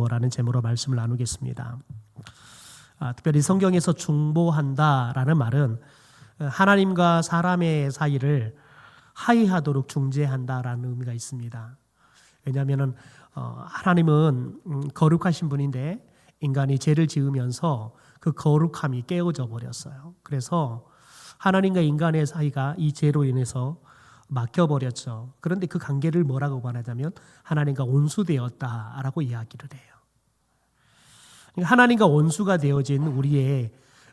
라는 제목으로 말씀을 나누겠습니다. 특별히 성경에서 중보한다라는 말은 하나님과 사람의 사이를 화해하도록 중재한다라는 의미가 있습니다. 왜냐하면 하나님은 거룩하신 분인데 인간이 죄를 지으면서 그 거룩함이 깨어져 버렸어요. 그래서 하나님과 인간의 사이가 이 죄로 인해서 막혀버렸죠. 그런데 그 관계를 뭐라고 말하자면 하나님과 원수되었다라고 이야기를 해요. 하나님과 원수가 되어진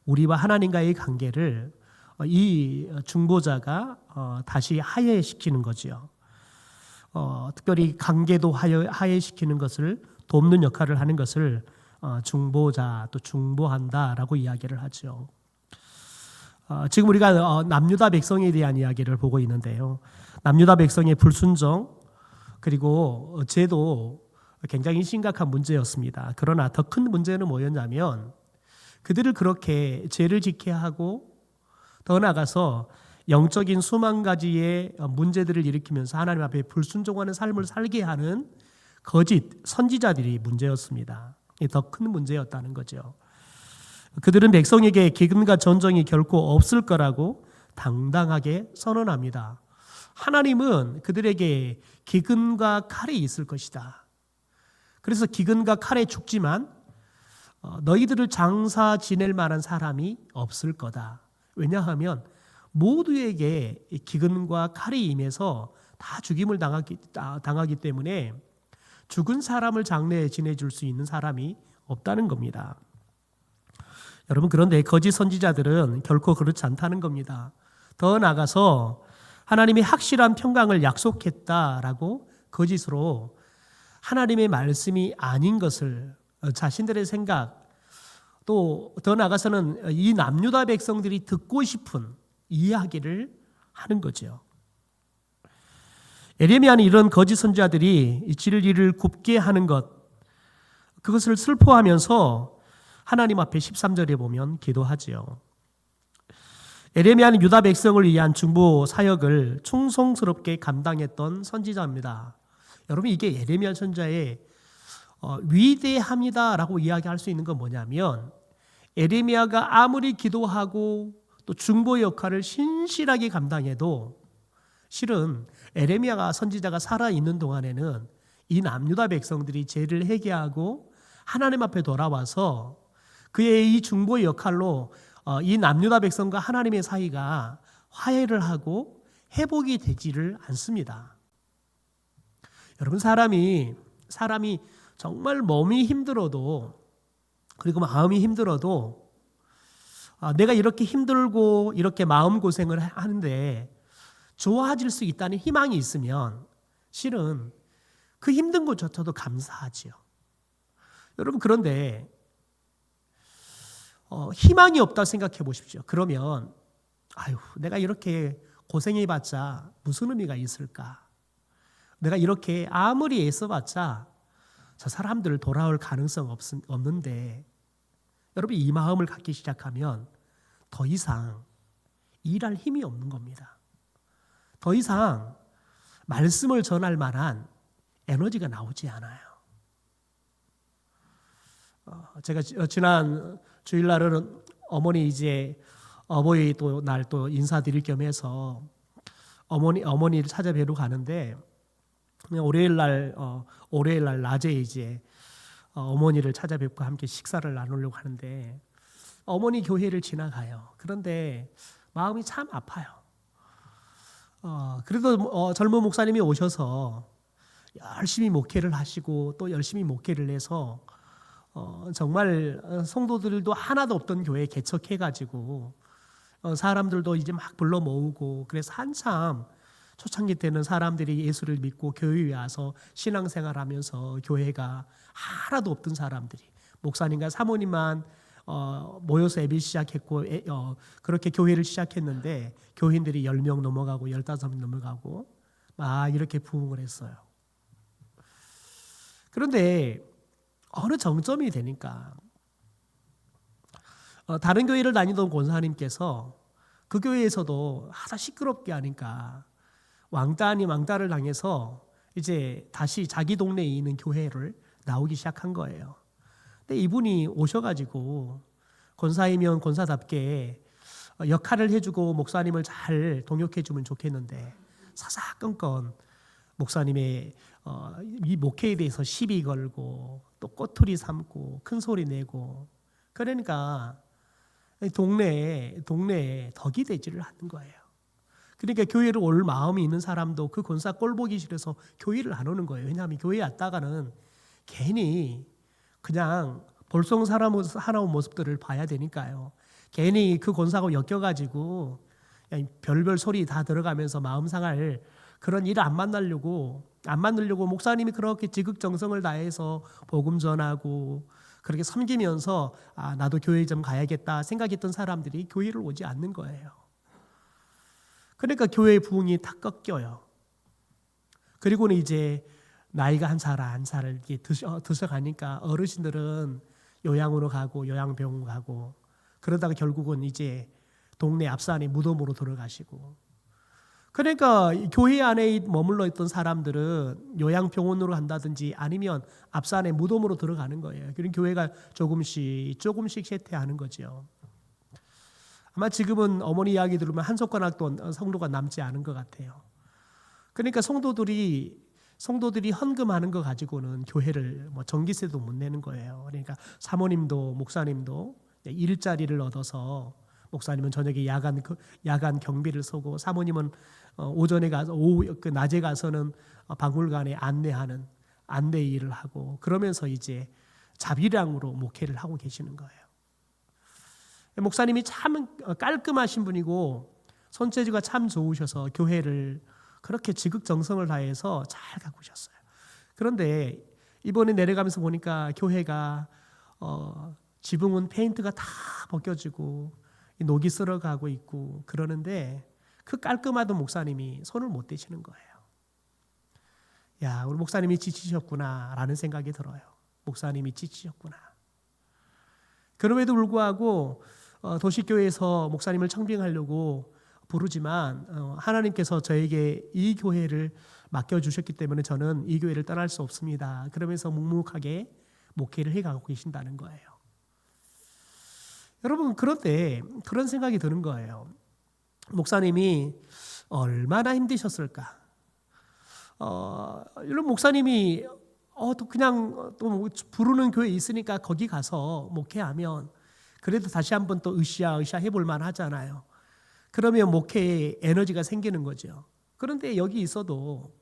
우리와 하나님과의 관계를 이 중보자가 다시 화해시키는 거죠. 특별히 관계도 화해시키는 것을 돕는 역할을 하는 것을 중보자 또 중보한다라고 이야기를 하죠. 지금 우리가 남유다 백성에 대한 이야기를 보고 있는데요. 남유다 백성의 불순종 그리고 죄도 굉장히 심각한 문제였습니다. 그러나 더 큰 문제는 뭐였냐면 그들을 그렇게 죄를 짓게 하고 더 나아가서 영적인 수만 가지의 문제들을 일으키면서 하나님 앞에 불순종하는 삶을 살게 하는 거짓 선지자들이 문제였습니다. 더 큰 문제였다는 거죠. 그들은 백성에게 기근과 전쟁이 결코 없을 거라고 당당하게 선언합니다. 하나님은 그들에게 기근과 칼이 있을 것이다. 그래서 기근과 칼에 죽지만 너희들을 장사 지낼 만한 사람이 없을 거다. 왜냐하면 모두에게 기근과 칼이 임해서 다 죽임을 당하기 때문에 죽은 사람을 장례에 지내줄 수 있는 사람이 없다는 겁니다. 여러분, 그런데 거짓 선지자들은 결코 그렇지 않다는 겁니다. 더 나아가서 하나님이 확실한 평강을 약속했다라고 거짓으로 하나님의 말씀이 아닌 것을 자신들의 생각 또 더 나아가서는 이 남유다 백성들이 듣고 싶은 이야기를 하는 거죠. 예레미야는 이런 거짓 선지자들이 진리를 굽게 하는 그것을 슬퍼하면서 하나님 앞에 13절에 보면 기도하지요. 예레미야는 유다 백성을 위한 중보 사역을 충성스럽게 감당했던 선지자입니다. 여러분, 이게 예레미야 선지자의 위대함이다라고 이야기할 수 있는 건 뭐냐면 예레미야가 아무리 기도하고 또 중보 역할을 신실하게 감당해도 실은 예레미야가 선지자가 살아있는 동안에는 이 남유다 백성들이 죄를 회개하고 하나님 앞에 돌아와서 그의 이 중보의 역할로 이 남유다 백성과 하나님의 사이가 화해를 하고 회복이 되지를 않습니다. 여러분, 사람이 정말 몸이 힘들어도 그리고 마음이 힘들어도 내가 이렇게 힘들고 이렇게 마음고생을 하는데 좋아질 수 있다는 희망이 있으면 실은 그 힘든 것조차도 감사하지요. 여러분, 그런데 희망이 없다 생각해 보십시오. 그러면 내가 이렇게 고생해봤자 무슨 의미가 있을까? 내가 이렇게 아무리 애써봤자 저 사람들 돌아올 가능성 없는데 여러분, 이 마음을 갖기 시작하면 더 이상 일할 힘이 없는 겁니다. 더 이상 말씀을 전할 만한 에너지가 나오지 않아요. 제가 지난 주일날은 어머니 어버이 날 또 인사드릴 겸해서 어머니를 찾아뵈러 가는데 월요일 날 낮에 어머니를 찾아뵙고 함께 식사를 나누려고 하는데 어머니 교회를 지나가요. 그런데 마음이 참 아파요. 그래도 젊은 목사님이 오셔서 열심히 목회를 하시고 또 열심히 목회를 해서 정말 성도들도 하나도 없던 교회 개척해가지고 사람들도 이제 막 불러 모으고 그래서 한참 초창기 때는 사람들이 예수를 믿고 교회에 와서 신앙생활하면서 교회가 하나도 없던 사람들이 목사님과 사모님만 모여서 예배 시작했고 그렇게 교회를 시작했는데 교인들이 10명 넘어가고 15명 넘어가고 막 이렇게 부흥을 했어요. 그런데 어느 정점이 되니까 다른 교회를 다니던 권사님께서 그 교회에서도 하다 시끄럽게 하니까 왕따 아닌 왕따를 당해서 이제 다시 자기 동네에 있는 교회를 나오기 시작한 거예요. 근데 이분이 오셔가지고 권사이면 권사답게 역할을 해주고 목사님을 잘 동역해주면 좋겠는데 사사건건 목사님의 이 목회에 대해서 시비 걸고 또 꼬투리 삼고 큰 소리 내고, 그러니까 동네에 덕이 되지를 않는 거예요. 그러니까 교회를 올 마음이 있는 사람도 그 권사 꼴 보기 싫어서 교회를 안 오는 거예요. 왜냐하면 교회에 왔다가는 괜히 그냥 볼송 살아온 모습들을 봐야 되니까요. 괜히 그 권사가 엮여가지고 별별 소리 다 들어가면서 마음 상할 그런 일을 안 만나려고 목사님이 그렇게 지극정성을 다해서 복음 전하고 그렇게 섬기면서 나도 교회 좀 가야겠다 생각했던 사람들이 교회를 오지 않는 거예요. 그러니까 교회의 부흥이 탁 꺾여요. 그리고는 이제 나이가 한 살 이렇게 드셔가니까 어르신들은 요양으로 가고 요양병원 가고 그러다가 결국은 이제 동네 앞산에 무덤으로 들어가시고, 그러니까 교회 안에 머물러 있던 사람들은 요양병원으로 간다든지 아니면 앞산에 무덤으로 들어가는 거예요. 그러니까 교회가 조금씩 쇠퇴하는 거죠. 아마 지금은 어머니 이야기 들으면 한 손가락도 성도가 남지 않은 것 같아요. 그러니까 성도들이 헌금하는 거 가지고는 교회를 전기세도 못 내는 거예요. 그러니까 사모님도 목사님도 일자리를 얻어서, 목사님은 저녁에 야간 경비를 서고 사모님은 오전에 가서 낮에 가서는 박물관에 안내 일을 하고, 그러면서 이제 자비량으로 목회를 하고 계시는 거예요. 목사님이 참 깔끔하신 분이고 손재주가 참 좋으셔서 교회를 그렇게 지극정성을 다해서 잘 가꾸셨어요. 그런데 이번에 내려가면서 보니까 교회가 지붕은 페인트가 다 벗겨지고 녹이 쓸어가고 있고 그러는데 그 깔끔하던 목사님이 손을 못 대시는 거예요. 야, 우리 목사님이 지치셨구나 라는 생각이 들어요. 목사님이 지치셨구나. 그럼에도 불구하고 도시교회에서 목사님을 청빙하려고 부르지만 하나님께서 저에게 이 교회를 맡겨주셨기 때문에 저는 이 교회를 떠날 수 없습니다. 그러면서 묵묵하게 목회를 해가고 계신다는 거예요. 여러분, 그런데 그런 생각이 드는 거예요. 목사님이 얼마나 힘드셨을까? 이런 목사님이 또 그냥 또 부르는 교회 있으니까 거기 가서 목회하면 그래도 다시 한번 또 으쌰 해볼 만 하잖아요. 그러면 목회에 에너지가 생기는 거죠. 그런데 여기 있어도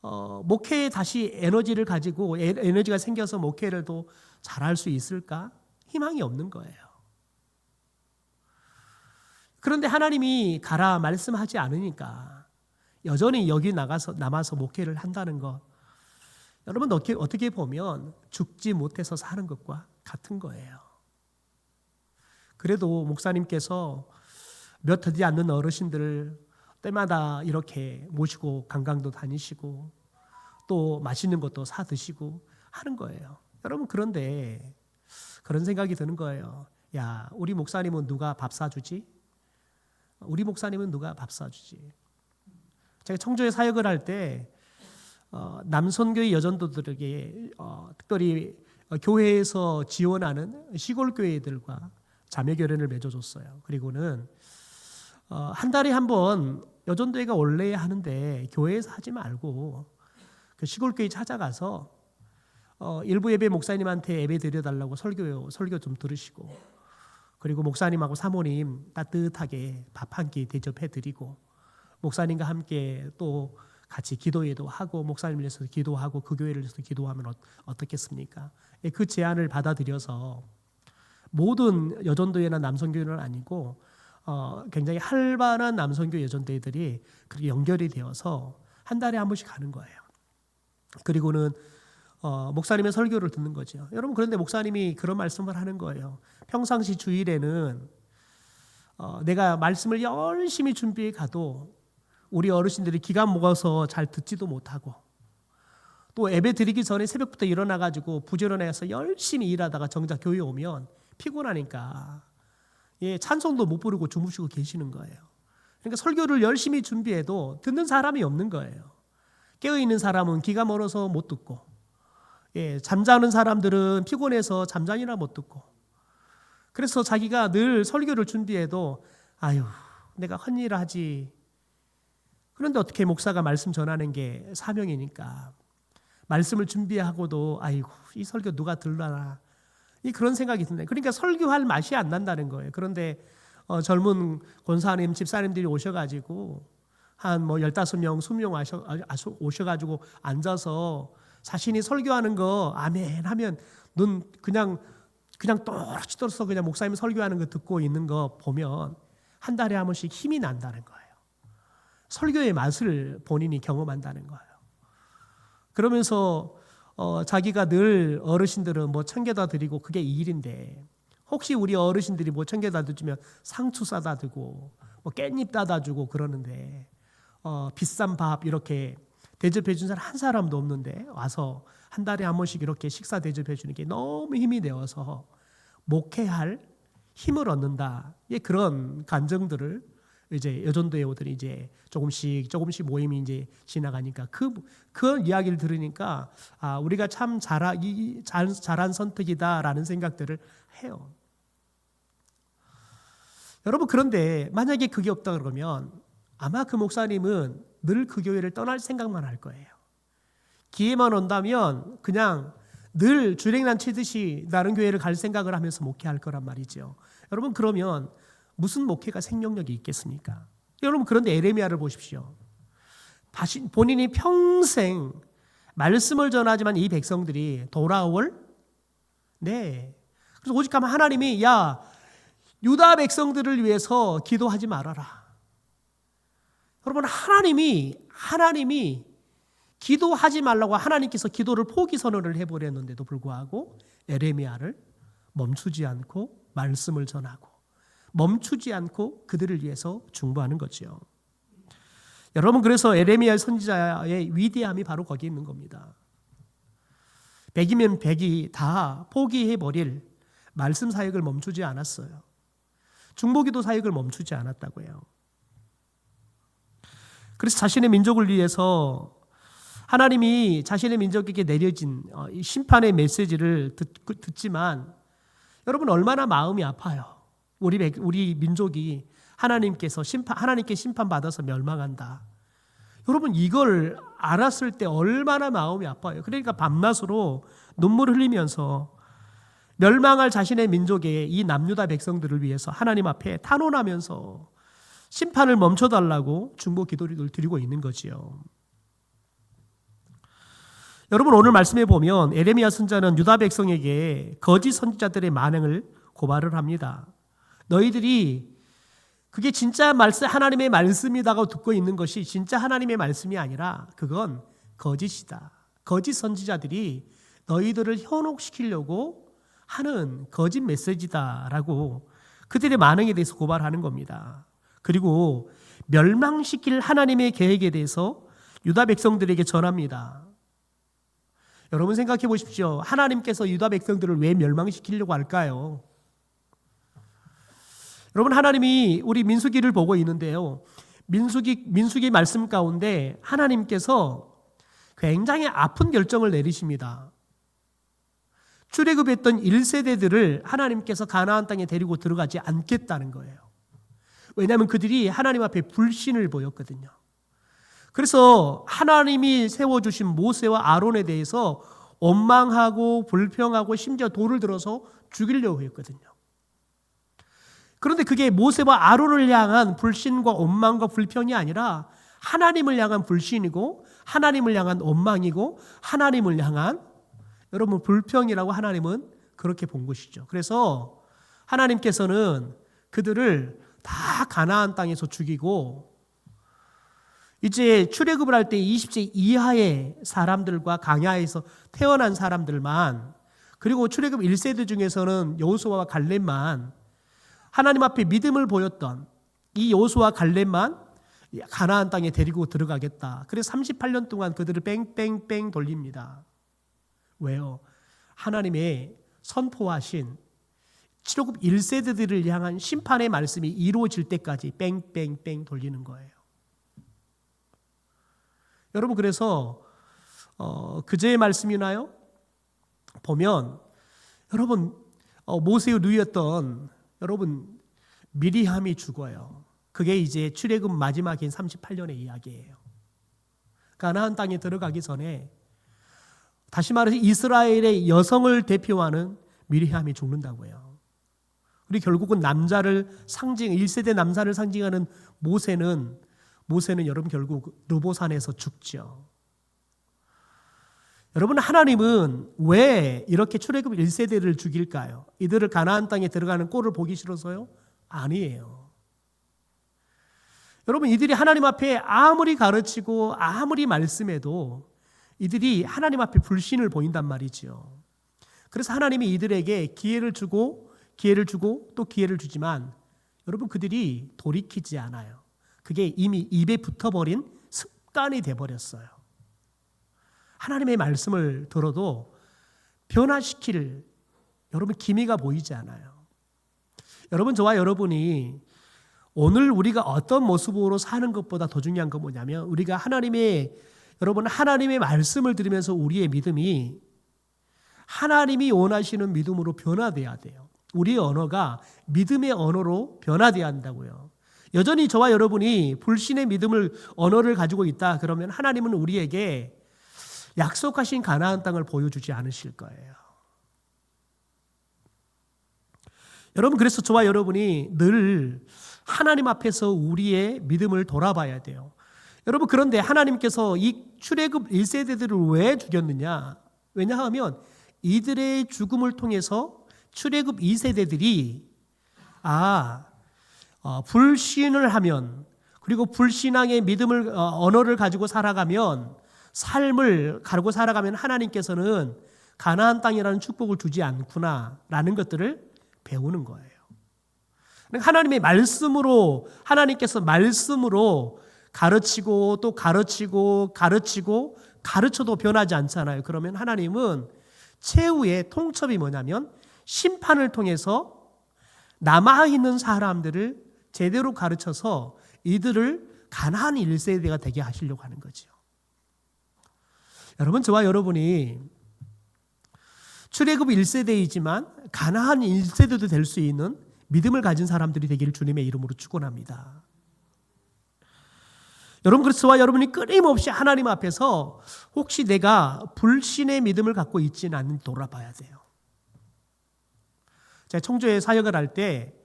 목회에 다시 에너지를 가지고 에너지가 생겨서 목회를 또 잘할 수 있을까? 희망이 없는 거예요. 그런데 하나님이 가라 말씀하지 않으니까 여전히 여기 남아서 목회를 한다는 것, 여러분 어떻게 보면 죽지 못해서 사는 것과 같은 거예요. 그래도 목사님께서 몇 되지 않는 어르신들을 때마다 이렇게 모시고 관광도 다니시고 또 맛있는 것도 사 드시고 하는 거예요. 여러분, 그런데 그런 생각이 드는 거예요. 야, 우리 목사님은 누가 밥 사주지? 우리 목사님은 누가 밥 사주지? 제가 청주에 사역을 할 때 남선교회 여전도들에게 특별히 교회에서 지원하는 시골 교회들과 자매 결연을 맺어줬어요. 그리고는 한 달에 한 번 여전도회가 원래 하는데 교회에서 하지 말고 그 시골 교회 찾아가서 일부 예배 목사님한테 예배 드려달라고 설교 좀 들으시고, 그리고 목사님하고 사모님 따뜻하게 밥 한 끼 대접해드리고 목사님과 함께 또 같이 기도회도 하고 목사님을 위해서 기도하고 그 교회를 위해서 기도하면 어떻겠습니까? 그 제안을 받아들여서 모든 여전도회나 남선교회는 아니고 굉장히 활발한 남선교 여전도회들이 그렇게 연결이 되어서 한 달에 한 번씩 가는 거예요. 그리고는 목사님의 설교를 듣는 거죠. 여러분, 그런데 목사님이 그런 말씀을 하는 거예요. 평상시 주일에는 내가 말씀을 열심히 준비해 가도 우리 어르신들이 기가 먹어서 잘 듣지도 못하고, 또 예배 드리기 전에 새벽부터 일어나가지고 부지런해서 열심히 일하다가 정작 교회 오면 피곤하니까 찬송도 못 부르고 주무시고 계시는 거예요. 그러니까 설교를 열심히 준비해도 듣는 사람이 없는 거예요. 깨어있는 사람은 기가 멀어서 못 듣고, 잠자는 사람들은 피곤해서 잠자리나 못 듣고, 그래서 자기가 늘 설교를 준비해도 아유 내가 헛일을 하지. 그런데 어떻게 목사가 말씀 전하는 게 사명이니까 말씀을 준비하고도 아이고 이 설교 누가 들으나 그런 생각이 드네. 그러니까 설교할 맛이 안 난다는 거예요. 그런데 젊은 권사님 집사님들이 오셔가지고 한 15명 20명 오셔가지고 앉아서 자신이 설교하는 거 아멘 하면 눈 그냥 또렷이 떠서 그냥 목사님 설교하는 거 듣고 있는 거 보면 한 달에 한 번씩 힘이 난다는 거예요. 설교의 맛을 본인이 경험한다는 거예요. 그러면서 자기가 늘 어르신들은 뭐 청겨다 드리고 그게 이 일인데, 혹시 우리 어르신들이 뭐 청겨다 드리면 상추 싸다 주고 뭐 깻잎 따다 주고 그러는데 비싼 밥 이렇게 대접해 준 사람 한 사람도 없는데 와서 한 달에 한 번씩 이렇게 식사 대접해 주는 게 너무 힘이 되어서 목회할 힘을 얻는다. 그런 감정들을 이제 여전도의 오들이 이제 조금씩 모임이 이제 지나가니까 그 이야기를 들으니까 우리가 참 잘한 선택이다라는 생각들을 해요. 여러분, 그런데 만약에 그게 없다 그러면 아마 그 목사님은 늘 그 교회를 떠날 생각만 할 거예요. 기회만 온다면 그냥 늘 주랭난 치듯이 다른 교회를 갈 생각을 하면서 목회할 거란 말이죠. 여러분, 그러면 무슨 목회가 생명력이 있겠습니까? 여러분, 그런데 에레미야를 보십시오. 본인이 평생 말씀을 전하지만 이 백성들이 돌아올 그래서 오직 하면 하나님이 유다 백성들을 위해서 기도하지 말아라. 여러분, 하나님이 기도하지 말라고 하나님께서 기도를 포기 선언을 해버렸는데도 불구하고 에레미야를 멈추지 않고 말씀을 전하고 멈추지 않고 그들을 위해서 중보하는 거죠. 여러분, 그래서 에레미야 선지자의 위대함이 바로 거기에 있는 겁니다. 100이면 100이 다 포기해버릴 말씀 사역을 멈추지 않았어요. 중보기도 사역을 멈추지 않았다고 해요. 그래서 자신의 민족을 위해서 하나님이 자신의 민족에게 내려진 심판의 메시지를 듣지만 여러분, 얼마나 마음이 아파요. 우리 민족이 하나님께 심판받아서 멸망한다. 여러분, 이걸 알았을 때 얼마나 마음이 아파요. 그러니까 밤낮으로 눈물을 흘리면서 멸망할 자신의 민족의 이 남유다 백성들을 위해서 하나님 앞에 탄원하면서 심판을 멈춰달라고 중보 기도를 드리고 있는 거지요. 여러분, 오늘 말씀에 보면 에레미야 선지자는 유다 백성에게 거짓 선지자들의 만행을 고발을 합니다. 너희들이 그게 진짜 하나님의 말씀이다고 듣고 있는 것이 진짜 하나님의 말씀이 아니라 그건 거짓이다. 거짓 선지자들이 너희들을 현혹시키려고 하는 거짓 메시지다라고 그들의 만행에 대해서 고발하는 겁니다. 그리고 멸망시킬 하나님의 계획에 대해서 유다 백성들에게 전합니다. 여러분, 생각해 보십시오. 하나님께서 유다 백성들을 왜 멸망시키려고 할까요? 여러분, 하나님이 우리 민수기를 보고 있는데요. 민수기 말씀 가운데 하나님께서 굉장히 아픈 결정을 내리십니다. 출애굽했던 1세대들을 하나님께서 가나안 땅에 데리고 들어가지 않겠다는 거예요. 왜냐하면 그들이 하나님 앞에 불신을 보였거든요. 그래서 하나님이 세워주신 모세와 아론에 대해서 원망하고 불평하고 심지어 돌을 들어서 죽이려고 했거든요. 그런데 그게 모세와 아론을 향한 불신과 원망과 불평이 아니라 하나님을 향한 불신이고 하나님을 향한 원망이고 하나님을 향한 여러분 불평이라고 하나님은 그렇게 본 것이죠. 그래서 하나님께서는 그들을 다 가나안 땅에서 죽이고 이제 출애굽을 할 때 20세 이하의 사람들과 광야에서 태어난 사람들만, 그리고 출애굽 1세대 중에서는 여호수아와 갈렙만, 하나님 앞에 믿음을 보였던 이 여호수아와 갈렙만 가나안 땅에 데리고 들어가겠다. 그래서 38년 동안 그들을 뺑뺑뺑 돌립니다. 왜요? 하나님의 선포하신 출애굽 1세대들을 향한 심판의 말씀이 이루어질 때까지 뺑뺑뺑 돌리는 거예요. 여러분, 그래서 그제의 말씀이나요? 보면 여러분 모세의 누이였던 여러분 미리암이 죽어요. 그게 이제 출애굽 마지막인 38년의 이야기예요. 가나안 땅에 들어가기 전에 다시 말해서 이스라엘의 여성을 대표하는 미리암이 죽는다고요. 그리고 결국은 남자를 1세대 남자를 상징하는 모세는 여러분 결국 르보산에서 죽죠. 여러분 하나님은 왜 이렇게 출애굽 1세대를 죽일까요? 이들을 가나안 땅에 들어가는 꼴을 보기 싫어서요? 아니에요. 여러분 이들이 하나님 앞에 아무리 가르치고 아무리 말씀해도 이들이 하나님 앞에 불신을 보인단 말이죠. 그래서 하나님이 이들에게 기회를 주고 또 기회를 주지만 여러분 그들이 돌이키지 않아요. 그게 이미 입에 붙어버린 습관이 돼버렸어요. 하나님의 말씀을 들어도 변화시킬 여러분 기미가 보이지 않아요. 여러분 저와 여러분이 오늘 우리가 어떤 모습으로 사는 것보다 더 중요한 건 뭐냐면 우리가 하나님의 말씀을 들으면서 우리의 믿음이 하나님이 원하시는 믿음으로 변화돼야 돼요. 우리의 언어가 믿음의 언어로 변화돼야 한다고요. 여전히 저와 여러분이 불신의 언어를 가지고 있다 그러면 하나님은 우리에게 약속하신 가나안 땅을 보여주지 않으실 거예요. 여러분 그래서 저와 여러분이 늘 하나님 앞에서 우리의 믿음을 돌아봐야 돼요. 여러분 그런데 하나님께서 이 출애굽 1세대들을 왜 죽였느냐? 왜냐하면 이들의 죽음을 통해서 출애굽 2세대들이 불신을 하면 그리고 불신앙의 믿음을 언어를 가지고 살아가면 삶을 가지고 살아가면 하나님께서는 가나안 땅이라는 축복을 주지 않구나라는 것들을 배우는 거예요. 하나님의 말씀으로 하나님께서 말씀으로 가르치고 또 가르쳐도 변하지 않잖아요. 그러면 하나님은 최후의 통첩이 뭐냐면 심판을 통해서 남아있는 사람들을 제대로 가르쳐서 이들을 가나안 1세대가 되게 하시려고 하는 거죠. 여러분 저와 여러분이 출애굽 1세대이지만 가나안 1세대도 될 수 있는 믿음을 가진 사람들이 되기를 주님의 이름으로 축원합니다. 여러분 그래서 저와 여러분이 끊임없이 하나님 앞에서 혹시 내가 불신의 믿음을 갖고 있지는 않는지 돌아봐야 돼요. 제가 청주에 사역을 할 때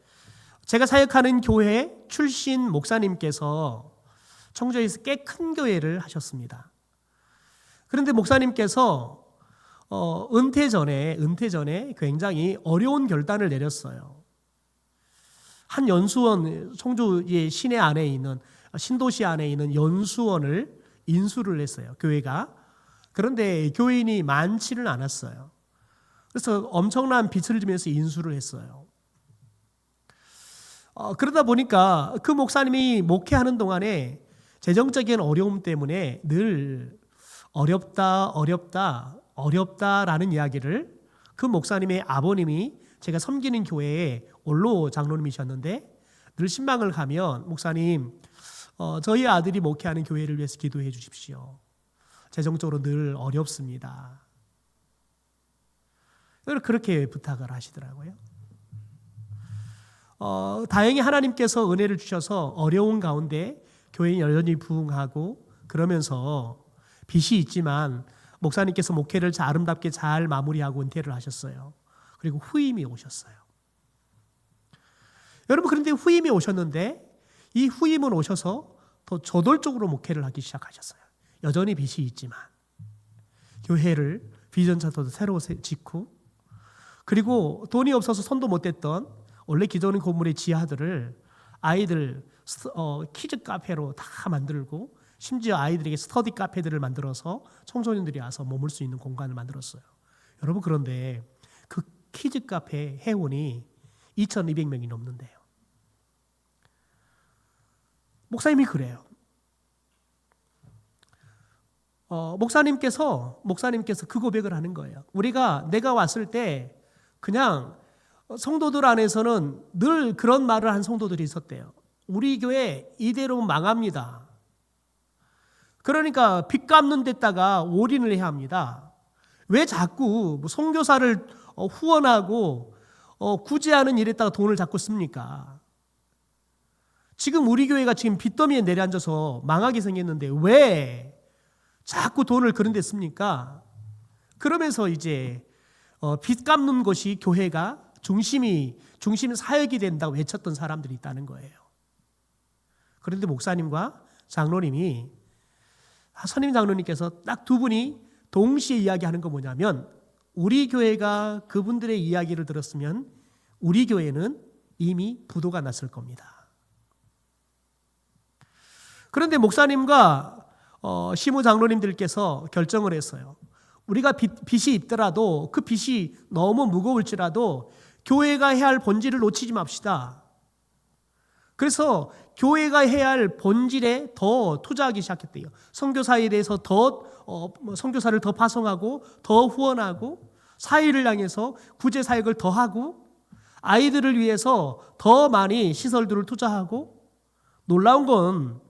제가 사역하는 교회 출신 목사님께서 청주에서 꽤 큰 교회를 하셨습니다. 그런데 목사님께서 은퇴 전에 굉장히 어려운 결단을 내렸어요. 한 연수원, 청주의 시내 안에 있는 신도시 안에 있는 연수원을 인수를 했어요. 교회가. 그런데 교인이 많지는 않았어요. 그래서 엄청난 빚을 지면서 인수를 했어요. 그러다 보니까 그 목사님이 목회하는 동안에 재정적인 어려움 때문에 늘 어렵다라는 이야기를 그 목사님의 아버님이 제가 섬기는 교회에 원로 장로님이셨는데 늘 신방을 가면 목사님 저희 아들이 목회하는 교회를 위해서 기도해 주십시오. 재정적으로 늘 어렵습니다. 그렇게 부탁을 하시더라고요. 다행히 하나님께서 은혜를 주셔서 어려운 가운데 교회는 여전히 부흥하고 그러면서 빚이 있지만 목사님께서 목회를 아름답게 잘 마무리하고 은퇴를 하셨어요. 그리고 후임이 오셨어요. 여러분 그런데 후임이 오셨는데 이 후임은 오셔서 더 저돌적으로 목회를 하기 시작하셨어요. 여전히 빚이 있지만 교회를 비전차도 새로 짓고 그리고 돈이 없어서 손도 못 댔던 원래 기존 건물의 지하들을 아이들 키즈 카페로 다 만들고 심지어 아이들에게 스터디 카페들을 만들어서 청소년들이 와서 머물 수 있는 공간을 만들었어요. 여러분 그런데 그 키즈 카페 회원이 2,200명이 넘는데요. 목사님이 그래요. 목사님께서 그 고백을 하는 거예요. 내가 왔을 때 그냥 성도들 안에서는 늘 그런 말을 한 성도들이 있었대요. 우리 교회 이대로 망합니다. 그러니까 빚 갚는 데다가 올인을 해야 합니다. 왜 자꾸 선교사를 후원하고 구제하는 일에다가 돈을 자꾸 씁니까? 지금 우리 교회가 지금 빚더미에 내려앉아서 망하게 생겼는데 왜 자꾸 돈을 그런 데 씁니까? 그러면서 이제 빚 갚는 것이 교회가 중심 사역이 된다고 외쳤던 사람들이 있다는 거예요. 그런데 목사님과 장로님이 선임 장로님께서 딱 두 분이 동시에 이야기하는 거 뭐냐면 우리 교회가 그분들의 이야기를 들었으면 우리 교회는 이미 부도가 났을 겁니다. 그런데 목사님과 시무 장로님들께서 결정을 했어요. 우리가 빚이 있더라도 그 빚이 너무 무거울지라도 교회가 해야 할 본질을 놓치지 맙시다. 그래서 교회가 해야 할 본질에 더 투자하기 시작했대요. 선교사에 대해서 선교사를 더 파송하고 더 후원하고 사회를 향해서 구제 사역을 더 하고 아이들을 위해서 더 많이 시설들을 투자하고 놀라운 건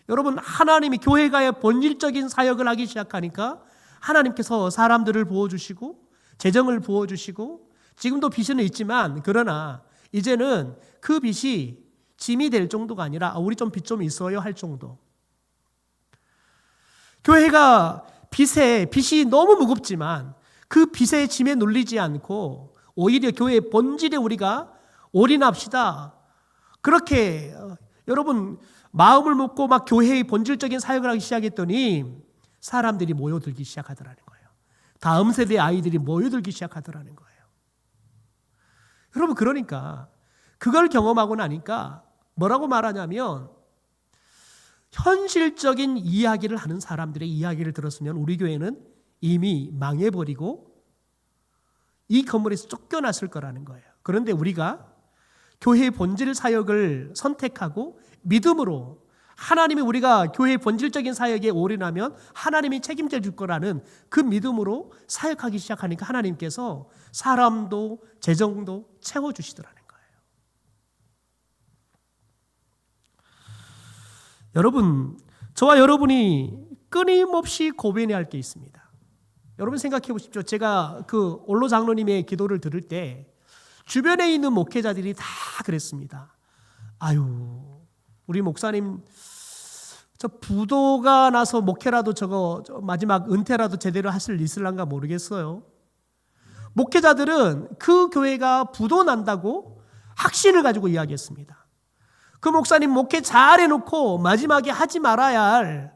여러분 하나님이 교회가의 본질적인 사역을 하기 시작하니까 하나님께서 사람들을 부어주시고 재정을 부어주시고 지금도 빚은 있지만 그러나 이제는 그 빚이 짐이 될 정도가 아니라 우리 좀 빚 좀 있어요 할 정도. 교회가 빚이 너무 무겁지만 그 빚의 짐에 눌리지 않고 오히려 교회의 본질에 우리가 올인합시다. 그렇게 여러분 마음을 먹고 막 교회의 본질적인 사역을 하기 시작했더니 사람들이 모여들기 시작하더라는 거예요. 다음 세대 아이들이 모여들기 시작하더라는 거예요. 여러분 그러니까 그걸 경험하고 나니까 뭐라고 말하냐면 현실적인 이야기를 하는 사람들의 이야기를 들었으면 우리 교회는 이미 망해버리고 이 건물에서 쫓겨났을 거라는 거예요. 그런데 우리가 교회의 본질 사역을 선택하고 믿음으로 하나님이 우리가 교회의 본질적인 사역에 올인하면 하나님이 책임져 줄 거라는 그 믿음으로 사역하기 시작하니까 하나님께서 사람도 재정도 채워주시더라는 거예요. 여러분, 저와 여러분이 끊임없이 고민해야 할 게 있습니다. 여러분 생각해 보십시오. 제가 그 올로 장로님의 기도를 들을 때 주변에 있는 목회자들이 다 그랬습니다. 아유, 우리 목사님 저 부도가 나서 목회라도 저거 마지막 은퇴라도 제대로 하실 있을란가 모르겠어요. 목회자들은 그 교회가 부도 난다고 확신을 가지고 이야기했습니다. 그 목사님 목회 잘 해놓고 마지막에 하지 말아야 할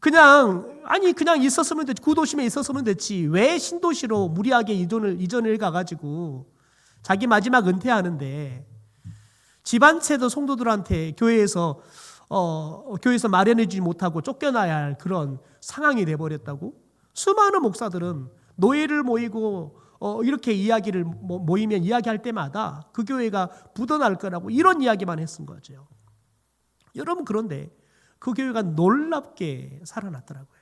그냥 있었으면 됐지. 구도심에 있었으면 됐지. 왜 신도시로 무리하게 이전을 가가지고 자기 마지막 은퇴하는데 집안채도 성도들한테 교회에서 마련해주지 못하고 쫓겨나야 할 그런 상황이 돼버렸다고? 수많은 목사들은 노예를 모이고 이렇게 이야기를 모이면 이야기할 때마다 그 교회가 부도날 거라고 이런 이야기만 했은 거죠. 여러분 그런데 그 교회가 놀랍게 살아났더라고요.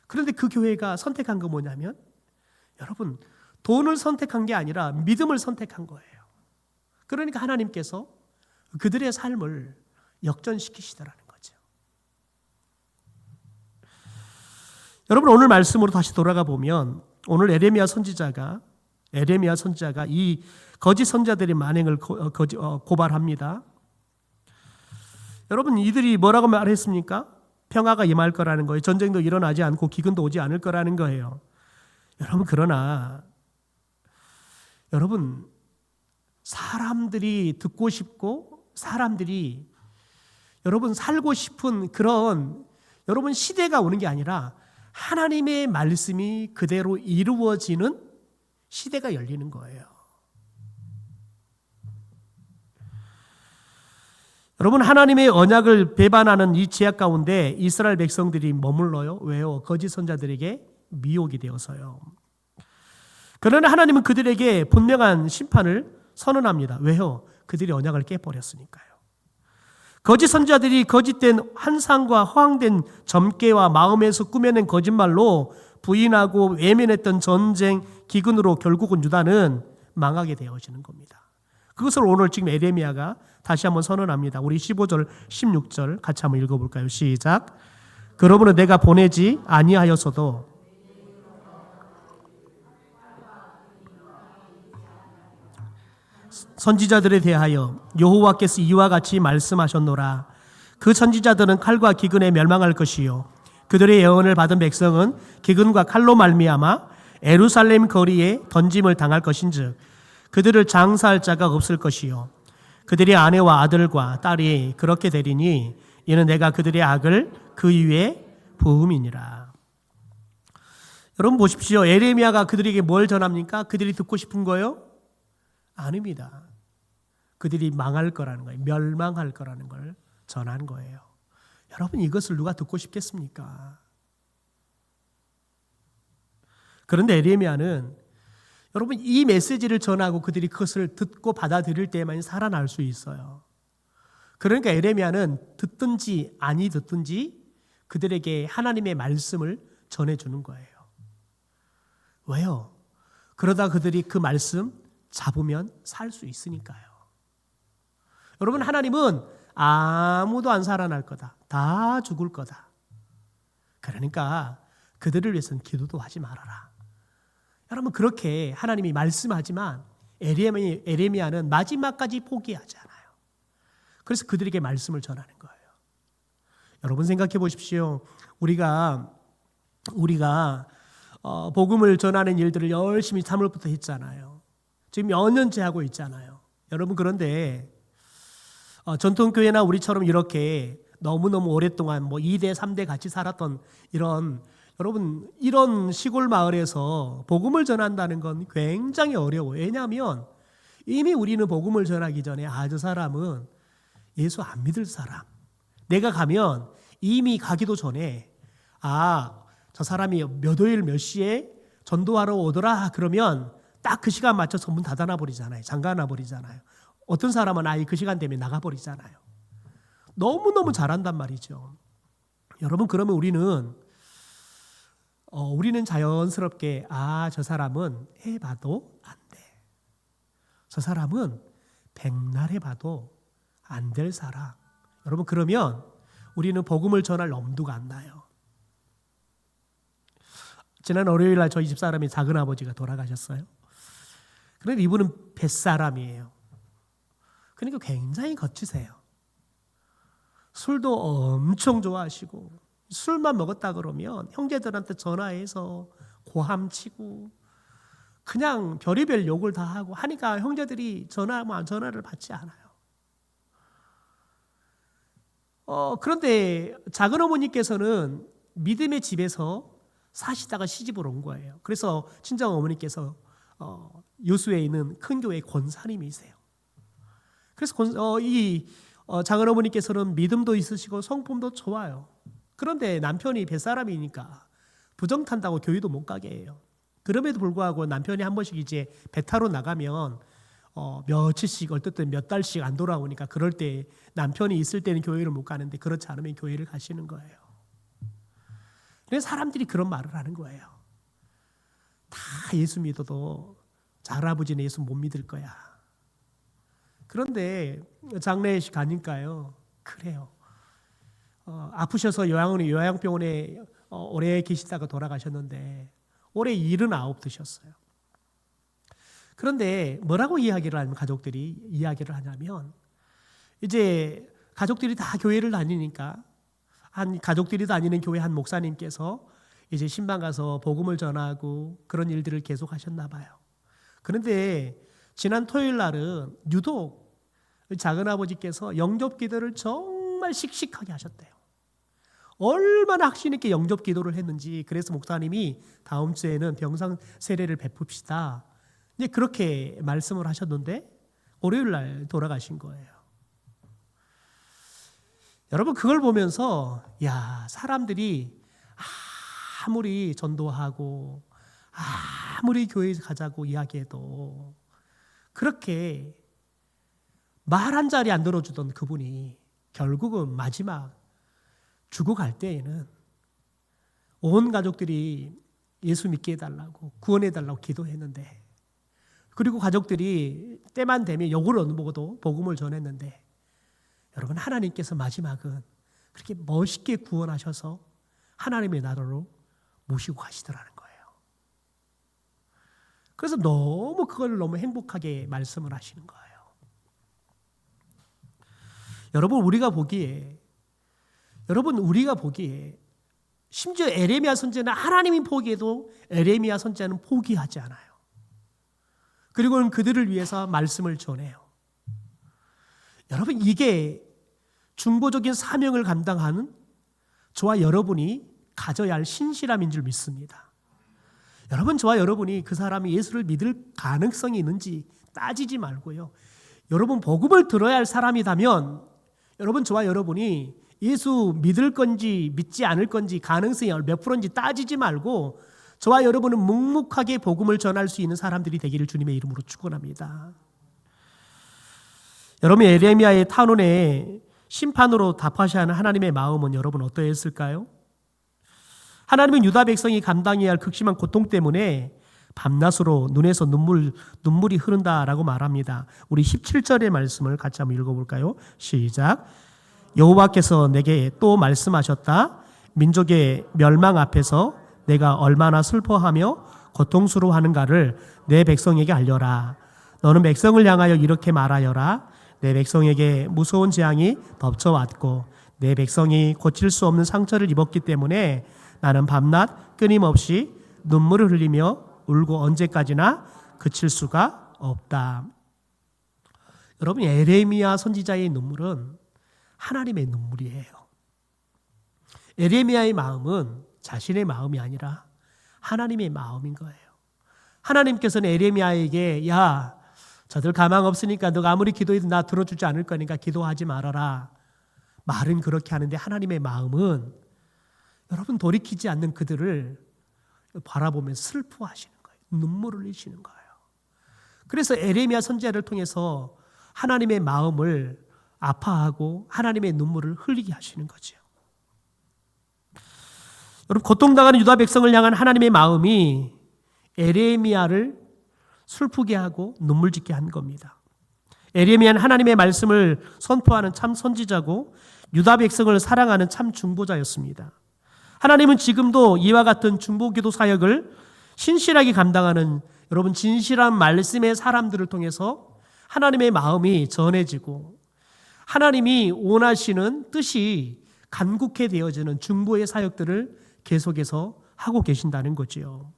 그런데 그 교회가 선택한 거 뭐냐면 여러분 돈을 선택한 게 아니라 믿음을 선택한 거예요. 그러니까 하나님께서 그들의 삶을 역전시키시더라는 거죠. 여러분 오늘 말씀으로 다시 돌아가 보면 오늘 에레미야 선지자가 이 거짓 선자들의 만행을 고발합니다. 여러분 이들이 뭐라고 말했습니까? 평화가 임할 거라는 거예요. 전쟁도 일어나지 않고 기근도 오지 않을 거라는 거예요. 여러분 그러나 여러분 사람들이 듣고 싶고 사람들이 여러분 살고 싶은 그런 여러분 시대가 오는 게 아니라 하나님의 말씀이 그대로 이루어지는 시대가 열리는 거예요. 여러분 하나님의 언약을 배반하는 이 죄악 가운데 이스라엘 백성들이 머물러요. 왜요? 거짓 선자들에게 미혹이 되어서요. 그러나 하나님은 그들에게 분명한 심판을 선언합니다. 왜요? 그들이 언약을 깨버렸으니까요. 거짓 선자들이 거짓된 환상과 허황된 점괘와 마음에서 꾸며낸 거짓말로 부인하고 외면했던 전쟁 기근으로 결국은 유다는 망하게 되어지는 겁니다. 그것을 오늘 지금 에레미야가 다시 한번 선언합니다. 우리 15절, 16절 같이 한번 읽어볼까요? 시작. 그러므로 내가 보내지 아니하였어도 선지자들에 대하여 여호와께서 이와 같이 말씀하셨노라. 그 선지자들은 칼과 기근에 멸망할 것이요 그들의 예언을 받은 백성은 기근과 칼로 말미암아 예루살렘 거리에 던짐을 당할 것인즉 그들을 장사할 자가 없을 것이요 그들의 아내와 아들과 딸이 그렇게 되리니 이는 내가 그들의 악을 그 위에 부음이니라. 여러분 보십시오. 예레미야가 그들에게 뭘 전합니까? 그들이 듣고 싶은 거요? 아닙니다. 그들이 망할 거라는 거예요. 멸망할 거라는 걸 전한 거예요. 여러분 이것을 누가 듣고 싶겠습니까? 그런데 예레미야는 여러분 이 메시지를 전하고 그들이 그것을 듣고 받아들일 때만 살아날 수 있어요. 그러니까 예레미야는 듣든지 아니 듣든지 그들에게 하나님의 말씀을 전해주는 거예요. 왜요? 그러다 그들이 그 말씀 잡으면 살 수 있으니까요. 여러분 하나님은 아무도 안 살아날 거다. 다 죽을 거다. 그러니까 그들을 위해서는 기도도 하지 말아라. 여러분 그렇게 하나님이 말씀하지만 에레미야는 마지막까지 포기하지 않아요. 그래서 그들에게 말씀을 전하는 거예요. 여러분 생각해 보십시오. 우리가 복음을 전하는 일들을 열심히 3월부터 했잖아요. 지금 몇 년째 하고 있잖아요. 여러분 그런데 전통교회나 우리처럼 이렇게 너무너무 오랫동안 2대, 3대 같이 살았던 이런 시골 마을에서 복음을 전한다는 건 굉장히 어려워요. 왜냐하면 이미 우리는 복음을 전하기 전에 저 사람은 예수 안 믿을 사람. 내가 가면 이미 가기도 전에 저 사람이 몇 월몇 시에 전도하러 오더라 그러면 딱 그 시간 맞춰서 문 닫아놔 버리잖아요. 잠가놔 버리잖아요. 어떤 사람은 아예 그 시간 되면 나가 버리잖아요. 너무너무 잘한단 말이죠. 여러분 그러면 우리는 자연스럽게 저 사람은 해봐도 안 돼. 저 사람은 백날 해봐도 안 될 사람. 여러분 그러면 우리는 복음을 전할 엄두가 안 나요. 지난 월요일 날 저희 집사람이 작은아버지가 돌아가셨어요. 그런데 이분은 뱃사람이에요. 그러니까 굉장히 거치세요. 술도 엄청 좋아하시고 술만 먹었다 그러면 형제들한테 전화해서 고함치고 그냥 별의별 욕을 다 하고 하니까 형제들이 전화를 받지 않아요. 그런데 작은 어머니께서는 믿음의 집에서 사시다가 시집을 온 거예요. 그래서 친정 어머니께서 여수에 있는 큰 교회 권사님이세요. 그래서 작은 어머니께서는 믿음도 있으시고 성품도 좋아요. 그런데 남편이 뱃사람이니까 부정 탄다고 교회도 못 가게 해요. 그럼에도 불구하고 남편이 한 번씩 이제 배 타러 나가면 며칠씩 어쨌든 몇 달씩 안 돌아오니까 그럴 때 남편이 있을 때는 교회를 못 가는데 그렇지 않으면 교회를 가시는 거예요. 그래서 사람들이 그런 말을 하는 거예요. 다 예수 믿어도 할아버지는 예수 못 믿을 거야. 그런데 장례식 가니까요. 그래요. 아프셔서 요양병원에 오래 계시다가 돌아가셨는데 올해 79 드셨어요. 그런데 뭐라고 가족들이 이야기를 하냐면 이제 가족들이 다 교회를 다니니까 가족들이 다니는 교회 한 목사님께서 이제 신방 가서 복음을 전하고 그런 일들을 계속 하셨나 봐요. 그런데 지난 토요일 날은 유독 작은아버지께서 영접 기도를 정말 씩씩하게 하셨대요. 얼마나 확신 있게 영접 기도를 했는지 그래서 목사님이 다음 주에는 병상 세례를 베풉시다. 이제 그렇게 말씀을 하셨는데 월요일 날 돌아가신 거예요. 여러분 그걸 보면서 사람들이 아무리 전도하고 아무리 교회 가자고 이야기해도 그렇게 말 한 자리 안 들어주던 그분이 결국은 마지막 죽어갈 때에는 온 가족들이 예수 믿게 해달라고 구원해달라고 기도했는데 그리고 가족들이 때만 되면 욕을 얻어먹어도 복음을 전했는데 여러분 하나님께서 마지막은 그렇게 멋있게 구원하셔서 하나님의 나라로 모시고 가시더라는 거예요. 그래서 그걸 너무 행복하게 말씀을 하시는 거예요. 여러분 우리가 보기에 심지어 에레미야 선지자는 하나님이 포기해도 에레미야 선지자는 포기하지 않아요. 그리고는 그들을 위해서 말씀을 전해요. 여러분 이게 중보적인 사명을 감당하는 저와 여러분이 가져야 할 신실함인 줄 믿습니다. 여러분 저와 여러분이 그 사람이 예수를 믿을 가능성이 있는지 따지지 말고요. 여러분 복음을 들어야 할 사람이라면 여러분 저와 여러분이 예수 믿을 건지 믿지 않을 건지 가능성이 몇 프로인지 따지지 말고 저와 여러분은 묵묵하게 복음을 전할 수 있는 사람들이 되기를 주님의 이름으로 축원합니다. 여러분 에레미야의 탄원에 심판으로 답하셔야 하는 하나님의 마음은 여러분 어떠했을까요? 하나님은 유다 백성이 감당해야 할 극심한 고통 때문에 밤낮으로 눈에서 눈물이 흐른다라고 말합니다. 우리 17절의 말씀을 같이 한번 읽어볼까요? 시작. 여호와께서 내게 또 말씀하셨다. 민족의 멸망 앞에서 내가 얼마나 슬퍼하며 고통스러워하는가를 내 백성에게 알려라. 너는 백성을 향하여 이렇게 말하여라. 내 백성에게 무서운 재앙이 덮쳐왔고 내 백성이 고칠 수 없는 상처를 입었기 때문에 나는 밤낮 끊임없이 눈물을 흘리며 울고 언제까지나 그칠 수가 없다. 여러분 에레미야 선지자의 눈물은 하나님의 눈물이에요. 에레미야의 마음은 자신의 마음이 아니라 하나님의 마음인 거예요. 하나님께서는 에레미야에게 야 저들 가망 없으니까 너가 아무리 기도해도 나 들어주지 않을 거니까 기도하지 말아라. 말은 그렇게 하는데 하나님의 마음은 여러분 돌이키지 않는 그들을 바라보면 슬퍼하시는 거예요. 눈물을 흘리시는 거예요. 그래서 에레미야 선지자를 통해서 하나님의 마음을 아파하고 하나님의 눈물을 흘리게 하시는 거죠. 여러분 고통당하는 유다 백성을 향한 하나님의 마음이 에레미야를 슬프게 하고 눈물 짓게 한 겁니다. 에레미야는 하나님의 말씀을 선포하는 참 선지자고 유다 백성을 사랑하는 참 중보자였습니다. 하나님은 지금도 이와 같은 중보기도 사역을 신실하게 감당하는 여러분 진실한 말씀의 사람들을 통해서 하나님의 마음이 전해지고 하나님이 원하시는 뜻이 간곡해 되어지는 중보의 사역들을 계속해서 하고 계신다는 거지요.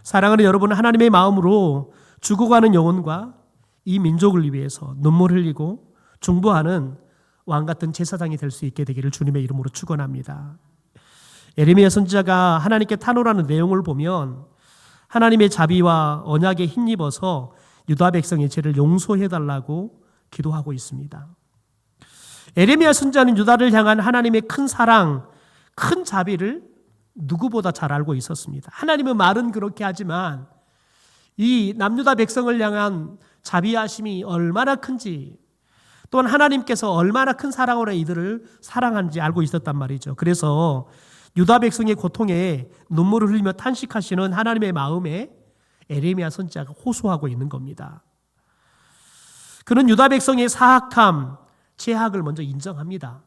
사랑하는 여러분, 하나님의 마음으로 죽어가는 영혼과 이 민족을 위해서 눈물 흘리고 중보하는 왕 같은 제사장이 될 수 있게 되기를 주님의 이름으로 축원합니다. 에레미야 선지자가 하나님께 탄원하는 내용을 보면 하나님의 자비와 언약에 힘입어서 유다 백성의 죄를 용서해달라고 기도하고 있습니다. 에레미야 선지자는 유다를 향한 하나님의 큰 사랑, 큰 자비를 누구보다 잘 알고 있었습니다. 하나님은 말은 그렇게 하지만 이 남유다 백성을 향한 자비하심이 얼마나 큰지 또한 하나님께서 얼마나 큰 사랑으로 이들을 사랑하는지 알고 있었단 말이죠. 그래서 유다 백성의 고통에 눈물을 흘리며 탄식하시는 하나님의 마음에 에레미야 선지자가 호소하고 있는 겁니다. 그는 유다 백성의 사악함, 죄악을 먼저 인정합니다.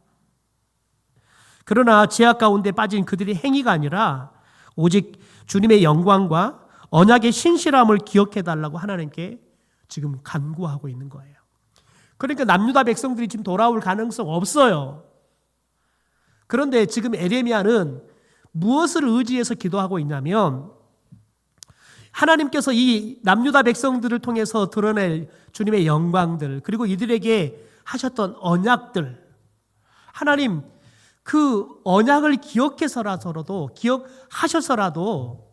그러나 죄악 가운데 빠진 그들의 행위가 아니라 오직 주님의 영광과 언약의 신실함을 기억해달라고 하나님께 지금 간구하고 있는 거예요. 그러니까 남유다 백성들이 지금 돌아올 가능성 없어요. 그런데 지금 에레미야는 무엇을 의지해서 기도하고 있냐면 하나님께서 이 남유다 백성들을 통해서 드러낼 주님의 영광들 그리고 이들에게 하셨던 언약들 하나님 그 언약을 기억하셔서라도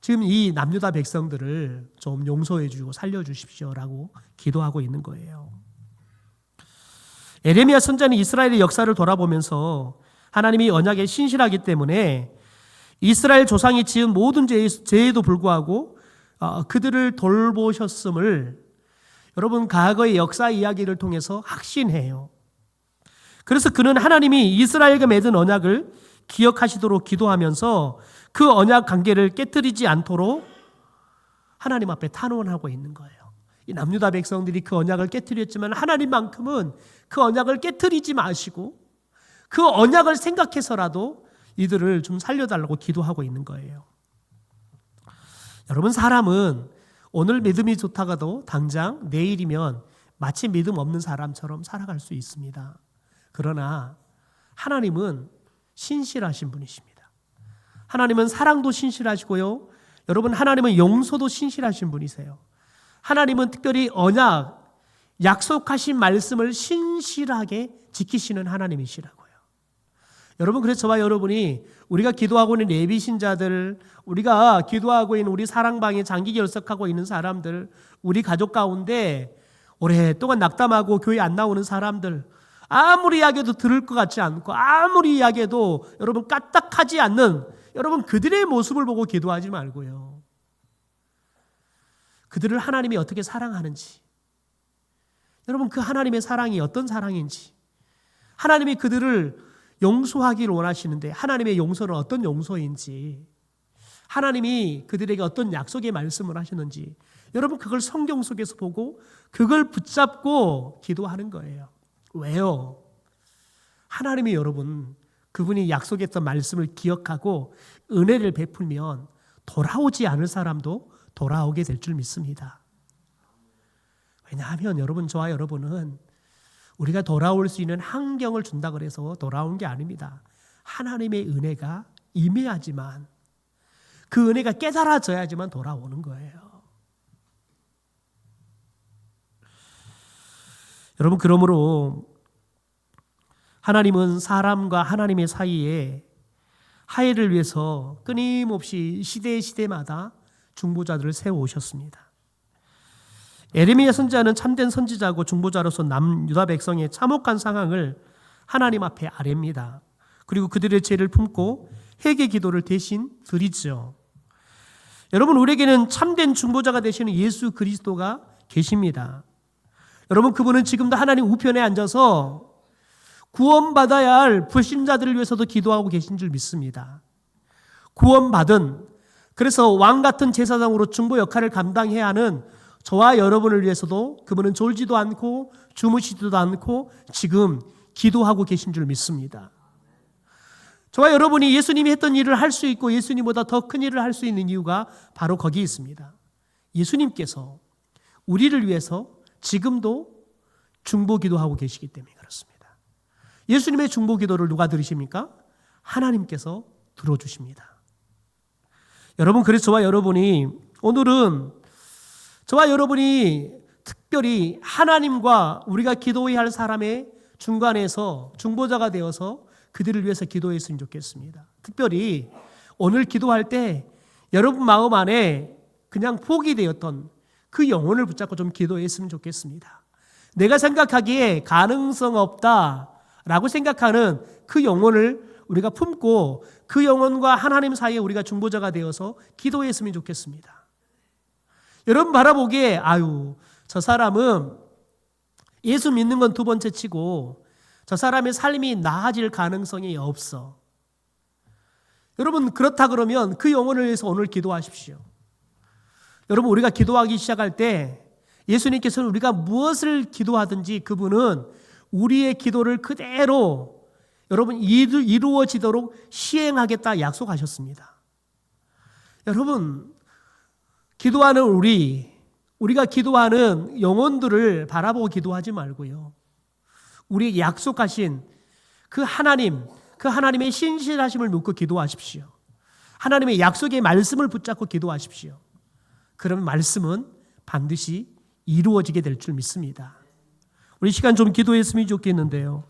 지금 이 남유다 백성들을 좀 용서해 주고 살려 주십시오라고 기도하고 있는 거예요. 에레미야 선지자는 이스라엘의 역사를 돌아보면서 하나님이 언약에 신실하기 때문에 이스라엘 조상이 지은 모든 죄에도 불구하고 그들을 돌보셨음을 여러분 과거의 역사 이야기를 통해서 확신해요. 그래서 그는 하나님이 이스라엘과 맺은 언약을 기억하시도록 기도하면서 그 언약 관계를 깨뜨리지 않도록 하나님 앞에 탄원하고 있는 거예요. 이 남유다 백성들이 그 언약을 깨뜨렸지만 하나님만큼은 그 언약을 깨뜨리지 마시고 그 언약을 생각해서라도 이들을 좀 살려달라고 기도하고 있는 거예요. 여러분, 사람은 오늘 믿음이 좋다가도 당장 내일이면 마치 믿음 없는 사람처럼 살아갈 수 있습니다. 그러나 하나님은 신실하신 분이십니다. 하나님은 사랑도 신실하시고요. 여러분, 하나님은 용서도 신실하신 분이세요. 하나님은 특별히 언약, 약속하신 말씀을 신실하게 지키시는 하나님이시라고요. 여러분, 그래서 저와 여러분이 우리가 기도하고 있는 예비 신자들, 우리가 기도하고 있는 우리 사랑방에 장기 결석하고 있는 사람들, 우리 가족 가운데 오랫동안 낙담하고 교회 안 나오는 사람들, 아무리 이야기해도 들을 것 같지 않고 아무리 이야기해도 여러분 까딱하지 않는 여러분 그들의 모습을 보고 기도하지 말고요. 그들을 하나님이 어떻게 사랑하는지, 여러분 그 하나님의 사랑이 어떤 사랑인지, 하나님이 그들을 용서하기를 원하시는데 하나님의 용서는 어떤 용서인지, 하나님이 그들에게 어떤 약속의 말씀을 하시는지, 여러분 그걸 성경 속에서 보고 그걸 붙잡고 기도하는 거예요. 왜요? 하나님이 여러분 그분이 약속했던 말씀을 기억하고 은혜를 베풀면 돌아오지 않을 사람도 돌아오게 될 줄 믿습니다. 왜냐하면 여러분, 저와 여러분은 우리가 돌아올 수 있는 환경을 준다 그래서 돌아온 게 아닙니다. 하나님의 은혜가 임해야지만, 그 은혜가 깨달아져야지만 돌아오는 거예요. 여러분, 그러므로 하나님은 사람과 하나님의 사이에 화해를 위해서 끊임없이 시대마다 중보자들을 세워오셨습니다. 에레미야 선지자는 참된 선지자고 중보자로서 남유다 백성의 참혹한 상황을 하나님 앞에 아뢰입니다. 그리고 그들의 죄를 품고 회개 기도를 대신 드리죠. 여러분, 우리에게는 참된 중보자가 되시는 예수 그리스도가 계십니다. 여러분, 그분은 지금도 하나님 우편에 앉아서 구원받아야 할 불신자들을 위해서도 기도하고 계신 줄 믿습니다. 구원받은, 그래서 왕같은 제사장으로 중보 역할을 감당해야 하는 저와 여러분을 위해서도 그분은 졸지도 않고 주무시지도 않고 지금 기도하고 계신 줄 믿습니다. 저와 여러분이 예수님이 했던 일을 할 수 있고 예수님보다 더 큰 일을 할 수 있는 이유가 바로 거기에 있습니다. 예수님께서 우리를 위해서 지금도 중보 기도하고 계시기 때문에 그렇습니다. 예수님의 중보 기도를 누가 들으십니까? 하나님께서 들어주십니다. 여러분, 그래서 저와 여러분이 오늘은 저와 여러분이 특별히 하나님과 우리가 기도해야 할 사람의 중간에서 중보자가 되어서 그들을 위해서 기도했으면 좋겠습니다. 특별히 오늘 기도할 때 여러분 마음 안에 그냥 포기되었던 그 영혼을 붙잡고 좀 기도했으면 좋겠습니다. 내가 생각하기에 가능성 없다라고 생각하는 그 영혼을 우리가 품고 그 영혼과 하나님 사이에 우리가 중보자가 되어서 기도했으면 좋겠습니다. 여러분 바라보기에 저 사람은 예수 믿는 건 두 번째 치고 저 사람의 삶이 나아질 가능성이 없어. 여러분, 그렇다 그러면 그 영혼을 위해서 오늘 기도하십시오. 여러분, 우리가 기도하기 시작할 때 예수님께서는 우리가 무엇을 기도하든지 그분은 우리의 기도를 그대로 여러분 이루어지도록 시행하겠다 약속하셨습니다. 여러분, 기도하는 우리가 기도하는 영혼들을 바라보고 기도하지 말고요. 우리에게 약속하신 그 하나님의 신실하심을 묻고 기도하십시오. 하나님의 약속의 말씀을 붙잡고 기도하십시오. 그러면 말씀은 반드시 이루어지게 될 줄 믿습니다. 우리 시간 좀 기도했으면 좋겠는데요.